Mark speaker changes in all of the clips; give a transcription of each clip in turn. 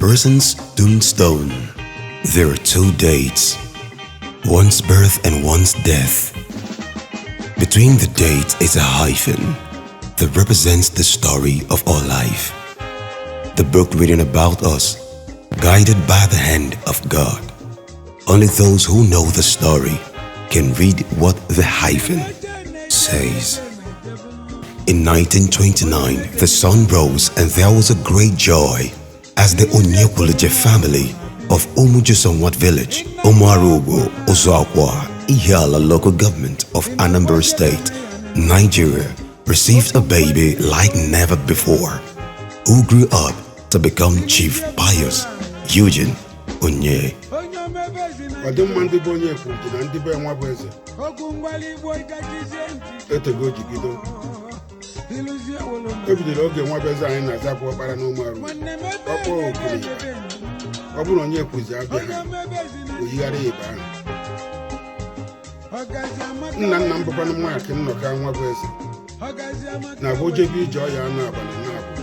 Speaker 1: person's tombstone, there are two dates, one's birth and one's death. Between the dates is a hyphen that represents the story of our life. The book written about us, guided by the hand of God. Only those who know the story can read what the hyphen says. In 1929, the sun rose and there was a great joy as the Onye family of Umujusonwat village, Omarugo, Ozuakwa, Ihiala local government of Anambra State, Nigeria, received a baby like never before, who grew up to become Chief Pius Eugene Onye.
Speaker 2: Ebidoro oge nwa beze anyị na-azapụ ọkpara n'ụmụarụ ọkpọ okiri ọ bụrụ onye kwuzi abịa ha oyigharị ịba ahụ nna m bụkwanụ Mark Nnọka nwa beze na-abụ ojebe ije ọya anụ abalị na-abụ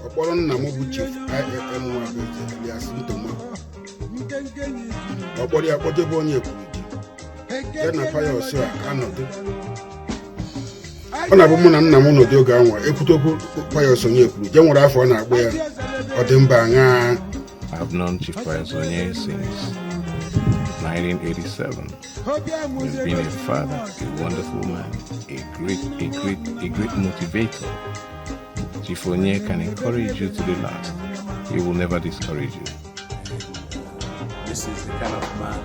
Speaker 2: ọkpọrọ nna m bụ Chief IFM nwa beze alias Ntoma ọkpọrọ ya kpọjebe onye kwuru ya na Pius a anọdụ ọ na-abụ mụ na nna m n'ụdị oge anwa ekwutokwu Pius Onye kwuru je nwere afọ ọ na-akpọ ya ọ dị mba aṅaa.
Speaker 3: I have known Chief Pius Onye since 1987. He's been a father, a wonderful man, a great motivator. Chief Onye can encourage you to the last. He will never discourage you.
Speaker 4: This is the kind of man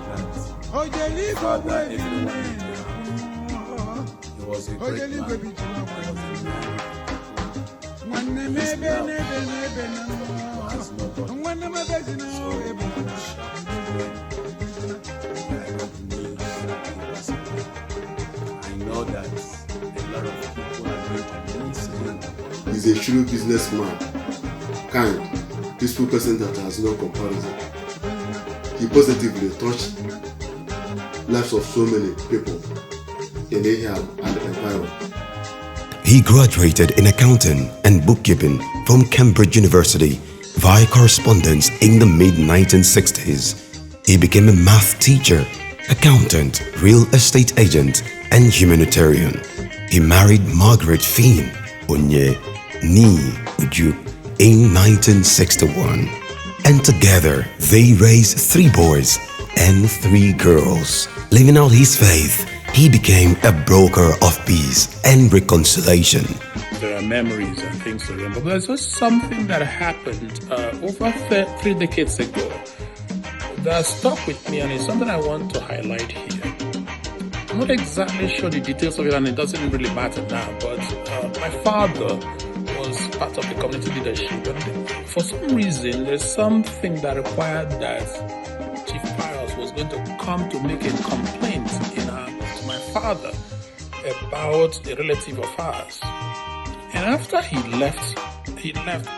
Speaker 4: that father everyone needs to have. He was a great man. He was a man. His love has no bottom. So I know that a lot of people are going to miss him.
Speaker 5: He's a true businessman, kind, peaceful person that has no comparison. He positively touched lives of so many people in Ahia and environment.
Speaker 1: He graduated in accounting and bookkeeping from Cambridge University via correspondence in the mid-1960s. He became a math teacher, accountant, real estate agent, and humanitarian. He married Margaret Finn Onye Ni Uju in 1961. And together they raised 3 boys and 3 girls. Living out his faith, he became a broker of peace and reconciliation.
Speaker 6: There are memories and things to remember. But there's just something that happened over 3 decades ago that stuck with me, and it's something I want to highlight here. I'm not exactly sure the details of it, and it doesn't really matter now, but my father was part of the community leadership, and for some reason there's something that required that Chief Pius was going to come to make a complaint to my father about a relative of ours. And after he left,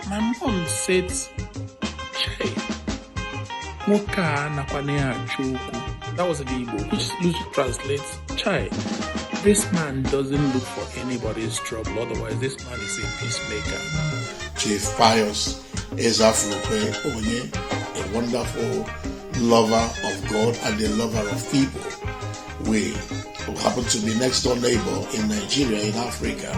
Speaker 6: my mom said, "Che, Moka nakwanea chuku." That was the Igbo, which loosely translates, "Chai, this man doesn't look for anybody's trouble, otherwise this man is a peacemaker."
Speaker 7: Chief Pius is Afrope Onye, a wonderful lover of God and a lover of people. We who happen to be next door neighbor in Nigeria, in Africa.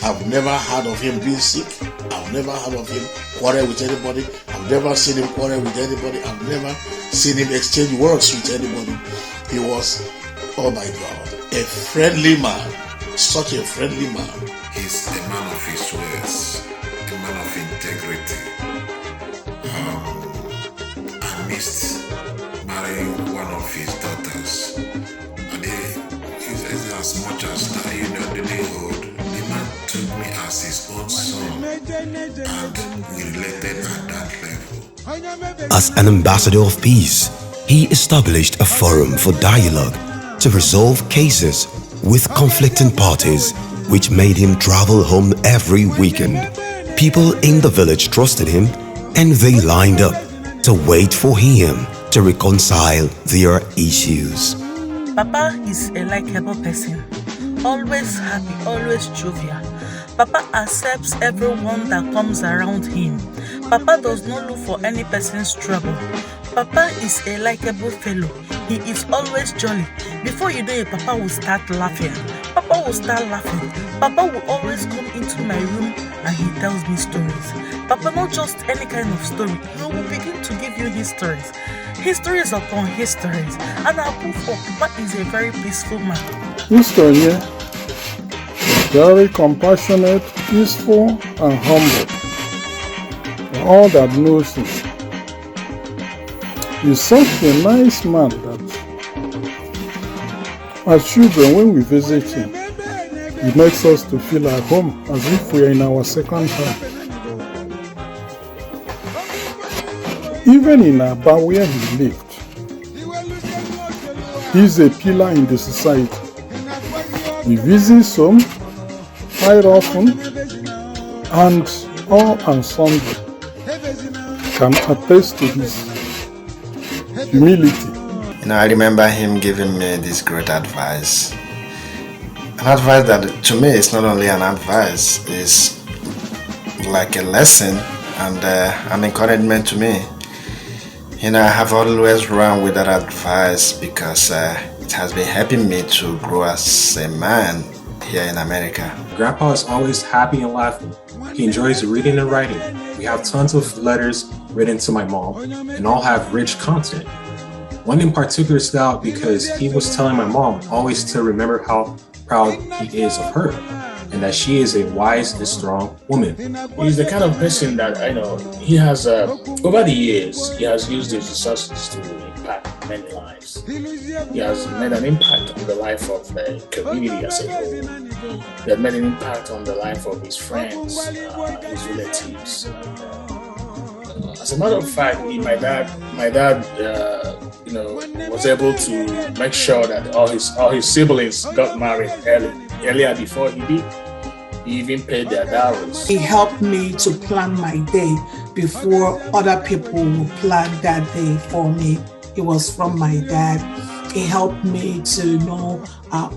Speaker 7: I've never heard of him being sick. I've never heard of him quarrel with anybody. I've never seen him quarrel with anybody. I've never seen him exchange words with anybody. He was, oh my God, a friendly man. Such a friendly man.
Speaker 8: He's a man of his words, a man of integrity. I missed marrying one of his daughters. And he says as much as that, the neighborhood, the man took me as his own son, and we related at that level.
Speaker 1: As an ambassador of peace, he established a forum for dialogue to resolve cases with conflicting parties, which made him travel home every weekend. People in the village trusted him, and they lined up to wait for him to reconcile their issues.
Speaker 9: Papa is a likable person, always happy, always jovial. Papa accepts everyone that comes around him. Papa does not look for any person's trouble. Papa is a likable fellow. He is always jolly. Before you know it, Papa will start laughing. Papa will start laughing. Papa will always come into my room and he tells me stories. Papa, not just any kind of story. He will begin to give you histories. Histories upon histories. And our proof of Papa is a very peaceful man.
Speaker 10: Mr. Onye is very compassionate, peaceful, and humble. For all that knows him, he's such a nice man that as children, when we visit him, he makes us to feel at home as if we are in our second home. Even in Aba where he lived, he's a pillar in the society. He visits home quite often, and all and sundry can attest to his humility.
Speaker 11: I remember him giving me this great advice. An advice that to me is not only an advice, it's like a lesson and an encouragement to me. I have always run with that advice because it has been helping me to grow as a man here in America.
Speaker 12: Grandpa is always happy and laughing. He enjoys reading and writing. We have tons of letters written to my mom, and all have rich content. One in particular stood out because he was telling my mom always to remember how proud he is of her, and that she is a wise and strong woman.
Speaker 6: He's the kind of person that he has over the years he has used his resources to impact many lives. He has made an impact on the life of the community as a whole. He has made an impact on the life of his friends, his relatives. As a matter of fact, my dad was able to make sure that all his siblings got married earlier before he did. He even paid their dowries.
Speaker 13: He helped me to plan my day before other people would plan that day for me. It was from my dad. He helped me to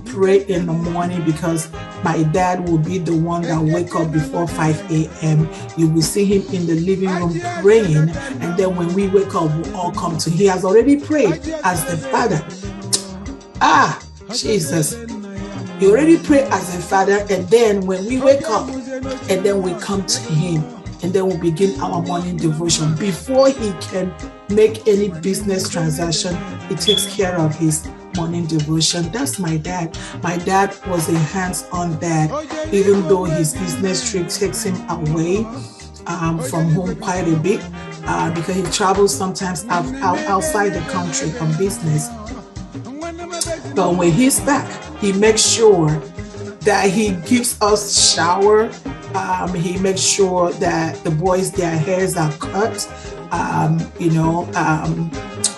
Speaker 13: pray in the morning because my dad will be the one that wake up before 5 a.m. You will see him in the living room praying, and then when we wake up, we'll all come to him. He has already prayed as the father. Jesus. He already prayed as a father, and then when we wake up, and then we come to him, and then we begin our morning devotion. Before he can make any business transaction, he takes care of his morning devotion. That's my dad. My dad was a hands-on dad, even though his business trip takes him away from home quite a bit because he travels sometimes outside the country on business. But when he's back, he makes sure that he gives us shower. He makes sure that the boys, their hairs are cut.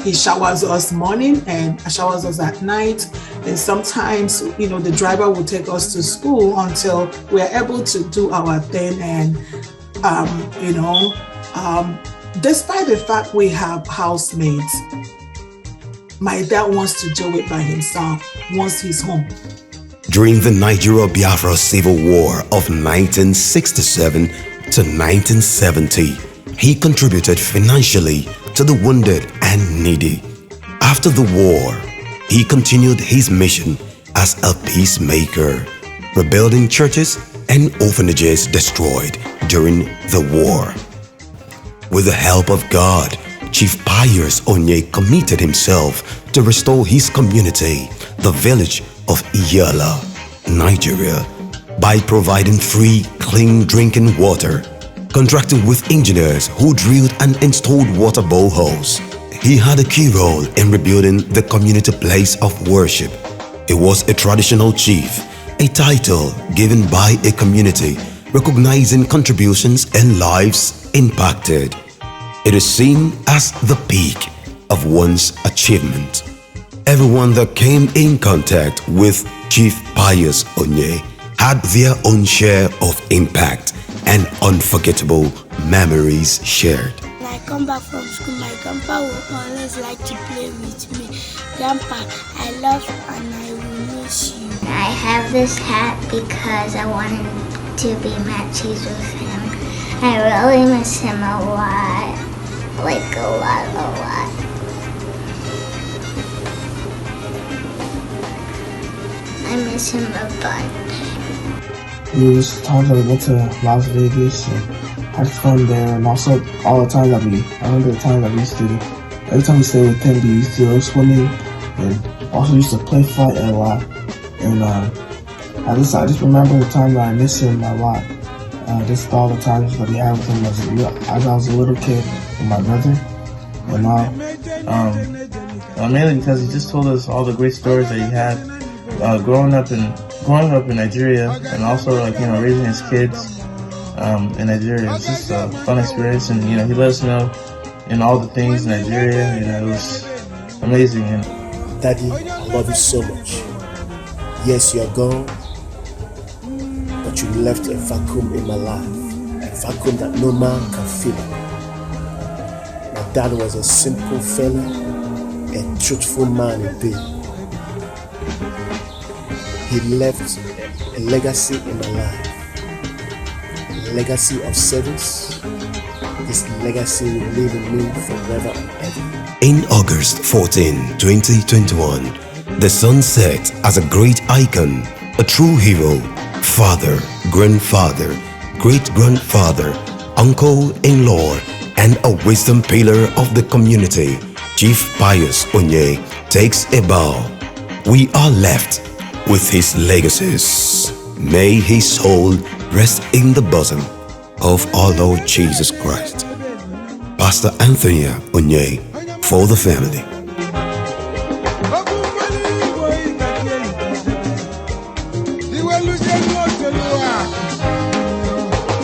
Speaker 13: He showers us morning and showers us at night. And sometimes, the driver will take us to school until we're able to do our thing. And, despite the fact we have housemates, my dad wants to do it by himself once he's home.
Speaker 1: During the Nigeria-Biafra Civil War of 1967 to 1970, he contributed financially to the wounded and needy. After the war, he continued his mission as a peacemaker, rebuilding churches and orphanages destroyed during the war. With the help of God, Chief Pius Onye committed himself to restore his community, the village of Iyala, Nigeria, by providing free, clean drinking water. Contracted with engineers who drilled and installed water boreholes, he had a key role in rebuilding the community place of worship. He was a traditional chief, a title given by a community recognizing contributions and lives impacted. It is seen as the peak of one's achievement. Everyone that came in contact with Chief Pius Onye had their own share of impact and unforgettable memories shared.
Speaker 14: When I come back from school, my grandpa will always like to play with me. Grandpa, I love and I will miss you.
Speaker 15: I have this hat because I wanted to be matches with him.
Speaker 14: I really miss him a lot. Like a lot. I miss him a bunch.
Speaker 15: There was times that we went to Las Vegas and had fun there, and also all the times I remember the times I used to, every time we stayed with him, we used to go swimming, and also used to play fight a lot. And I just remember the time that I miss him a lot. Just all the times that we had with him as I was a little kid with my brother, and mainly because he just told us all the great stories that he had growing up in Nigeria, and also raising his kids in Nigeria. It's just a fun experience, and he let us know all the things in Nigeria. It was amazing. And
Speaker 16: Daddy, I love you so much. Yes, you are gone, but you left a vacuum in my life, a vacuum that no man can fill. My dad was a simple fella, a truthful man indeed. He left a legacy in my life, a legacy of service. This legacy will live in me forever and ever.
Speaker 1: In August 14, 2021, the sun set as a great icon, a true hero, father, grandfather, great-grandfather, uncle-in-law, and a wisdom pillar of the community. Chief Pius Onye takes a bow. We are left with his legacies. May his soul rest in the bosom of our Lord Jesus Christ. Pastor Anthony Onye for the family.